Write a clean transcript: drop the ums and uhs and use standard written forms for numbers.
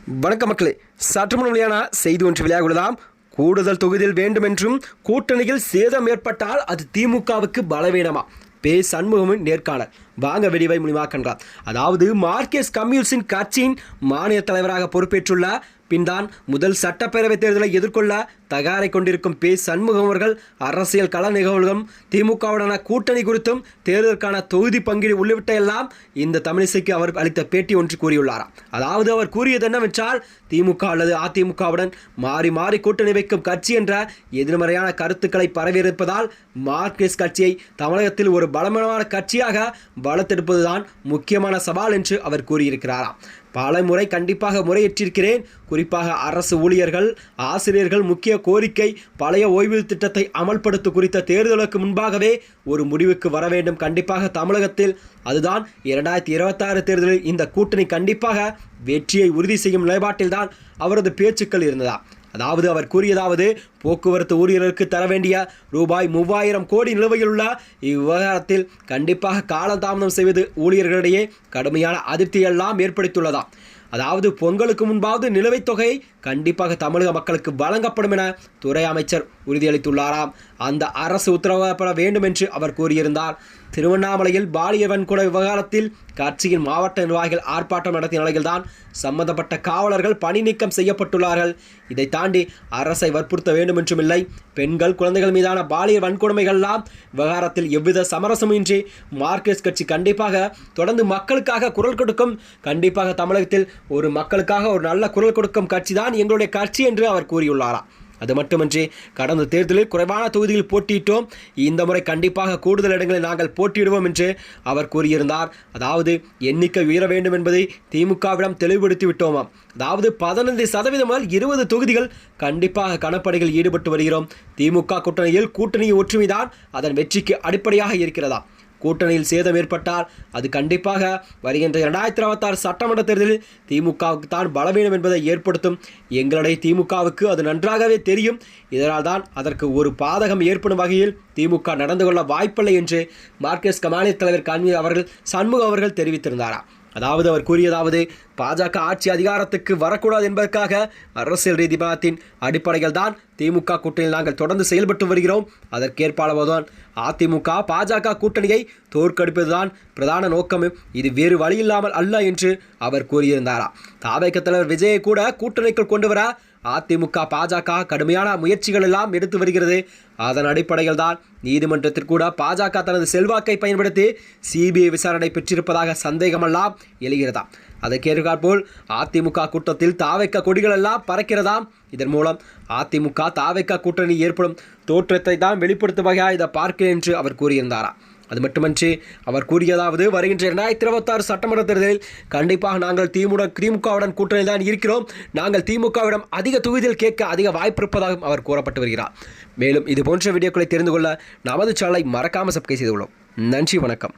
வணக்க மக்களே, சற்று முன் வெளியான செய்தி ஒன்று வெளியாகுள்ளதாம். கூடுதல் தொகுதியில் வேண்டும் என்றும் கூட்டணியில் சேதம் ஏற்பட்டால் அது திமுகவுக்கு பலவீனமா? பே. சண்முகமின் நேர்காணல். வாங்க வெடிவை மூலியமாக கண்டார். அதாவது மார்க்சிஸ்ட் கம்யூனிஸ்டின் கட்சியின் மாநில தலைவராக பொறுப்பேற்றுள்ள பின்தான் முதல் சட்டப்பேரவைத் தேர்தலை எதிர்கொள்ள தயாரை கொண்டிருக்கும் பே. சண்முகம் அவர்கள் அரசியல் கள நிகழ்வுகளும் திமுகவுடனான கூட்டணி குறித்தும் தேர்தலுக்கான தொகுதி பங்கீடு உள்ளிட்ட எல்லாம் இந்த தமிழிசைக்கு அவர் அளித்த பேட்டி ஒன்று கூறியுள்ளாராம். அதாவது அவர் கூறியது என்னவென்றால், திமுக அல்லது அதிமுகவுடன் மாறி மாறி கூட்டணி வைக்கும் கட்சி என்ற எதிர்மறையான கருத்துக்களை பரவியிருப்பதால் மார்க்சிஸ்ட் கட்சியை தமிழகத்தில் ஒரு பலமான கட்சியாக வளர்த்தெடுப்பதுதான் முக்கியமான சவால் என்று அவர் கூறியிருக்கிறாராம். பல முறை கண்டிப்பாக முறையேற்றிருக்கிறேன். குறிப்பாக அரசு ஊழியர்கள், ஆசிரியர்கள் முக்கிய கோரிக்கை பழைய ஓய்வு திட்டத்தை அமல்படுத்த குறித்த தேர்தலுக்கு முன்பாகவே ஒரு முடிவுக்கு வர வேண்டும். கண்டிப்பாக தமிழகத்தில் அதுதான் 2026 தேர்தலில் இந்த கூட்டணி கண்டிப்பாக வெற்றியை உறுதி செய்யும் நிலைப்பாட்டில்தான் அவரது பேச்சுக்கள் இருந்ததா. அதாவது அவர் கூறியதாவது, போக்குவரத்து ஊழியர்களுக்கு தர வேண்டிய ரூபாய் 3000 கோடி நிலுவையில் உள்ள இவ்விவகாரத்தில் கண்டிப்பாக காலதாமதம் செய்வது ஊழியர்களிடையே கடுமையான அதிருப்தியெல்லாம் ஏற்படுத்தியுள்ளதாம். அதாவது பொங்கலுக்கு முன்பாவது நிலுவைத் தொகை கண்டிப்பாக தமிழக மக்களுக்கு வழங்கப்படும் என துறை அமைச்சர் உறுதியளித்துள்ளாராம். அந்த அரசு உத்தரவிடப்பட வேண்டும் என்று அவர் கூறியிருந்தார். திருவண்ணாமலையில் பாலியல் வன்கொடுமை விவகாரத்தில் கட்சியின் மாவட்ட நிர்வாகிகள் ஆர்ப்பாட்டம் நடத்திய நிலையில்தான் சம்பந்தப்பட்ட காவலர்கள் பணி நீக்கம் செய்யப்பட்டுள்ளார்கள். இதை தாண்டி அரசை வற்புறுத்த வேண்டும் என்றுமில்லை. பெண்கள், குழந்தைகள் மீதான பாலியல் வன்கொடுமைகள்லாம் விவகாரத்தில் எவ்வித சமரசமின்றி மார்க்சிஸ்ட் கட்சி கண்டிப்பாக தொடர்ந்து மக்களுக்காக குரல் கொடுக்கும். கண்டிப்பாக தமிழகத்தில் ஒரு மக்களுக்காக ஒரு நல்ல குரல் கொடுக்கும் கட்சி தான் எங்களுடைய கட்சி என்று அவர் கூறியுள்ளாராம். அது மட்டுமின்றி கடந்த தேர்தலில் குறைவான தொகுதியில் போட்டியிட்டோம், இந்த முறை கண்டிப்பாக கூடுதல் இடங்களில் நாங்கள் போட்டியிடுவோம் என்று அவர் கூறியிருந்தார். அதாவது எண்ணிக்கை உயர வேண்டும் என்பதை திமுகவிடம் தெளிவுபடுத்தி விட்டோமாம். அதாவது 15% முதல் 20 தொகுதிகள் கண்டிப்பாக கணப்பணிகள் ஈடுபட்டு வருகிறோம். திமுக கூட்டணி ஒற்றுமைதான் அதன் வெற்றிக்கு அடிப்படையாக இருக்கிறதா. கூட்டணியில் சேதம் ஏற்பட்டால் அது கண்டிப்பாக வருகின்ற 2026 சட்டமன்ற தேர்தலில் திமுகவுக்கு தான் பலவீனம் என்பதை ஏற்படுத்தும். எங்களுடைய திமுகவுக்கு அது நன்றாகவே தெரியும். இதனால் தான் அதற்கு ஒரு பாதகம் ஏற்படும் வகையில் திமுக நடந்து கொள்ள வாய்ப்பில்லை என்று மார்க்சிஸ்ட் மாநில தலைவர் கன்வீனர் அவர்கள் சண்முகம் அவர்கள் தெரிவித்திருந்தாராம். அதாவது அவர் கூறியதாவது, பாஜக ஆட்சி அதிகாரத்துக்கு வரக்கூடாது என்பதற்காக அரசியல் ரீதிமத்தின் அடிப்படையில் தான் திமுக கூட்டணியில் நாங்கள் தொடர்ந்து செயல்பட்டு வருகிறோம். அதற்கேற்பாளதான் அதிமுக பாஜக கூட்டணியை தோற்கடிப்பதுதான் பிரதான நோக்கம். இது வேறு வழியில்லாமல் அல்ல என்று அவர் கூறியிருந்தாராம். தாவேக தலைவர் விஜயை கூட கூட்டணிக்குள் கொண்டு வர அதிமுக பாஜக கடுமையான முயற்சிகள் எல்லாம் எடுத்து வருகிறது. அதன் அடிப்படையில் தான் நீதிமன்றத்தில் கூட பாஜக தனது செல்வாக்கை பயன்படுத்தி சிபிஐ விசாரணை பெற்றிருப்பதாக சந்தேகமெல்லாம் எழுகிறதாம். அதற்கேற்றாற்போல் அதிமுக கூட்டத்தில் தாவேக கொடிகள் எல்லாம் பறக்கிறதாம். இதன் மூலம் அதிமுக தாவேக கூட்டணி ஏற்படும் தோற்றத்தை தான் வெளிப்படுத்தும் வகையாக இதை பார்க்கிறேன் என்று அவர் கூறியிருந்தாராம். அது மட்டுமன்றி அவர் கூறியதாவது, வருகின்ற 2026 சட்டமன்ற தேர்தலில் கண்டிப்பாக நாங்கள் திமுகவுடன் கூட்டணியில் தான் இருக்கிறோம். நாங்கள் திமுகவிடம் அதிக தொகுதியில் கேட்க அதிக வாய்ப்பு இருப்பதாகவும் அவர் கூறப்பட்டு வருகிறார். மேலும் இது போன்ற வீடியோக்களை தெரிந்து கொள்ள நமது சேனலை மறக்காமல் சப்ஸ்கிரைப் செய்து கொள்ளும். நன்றி, வணக்கம்.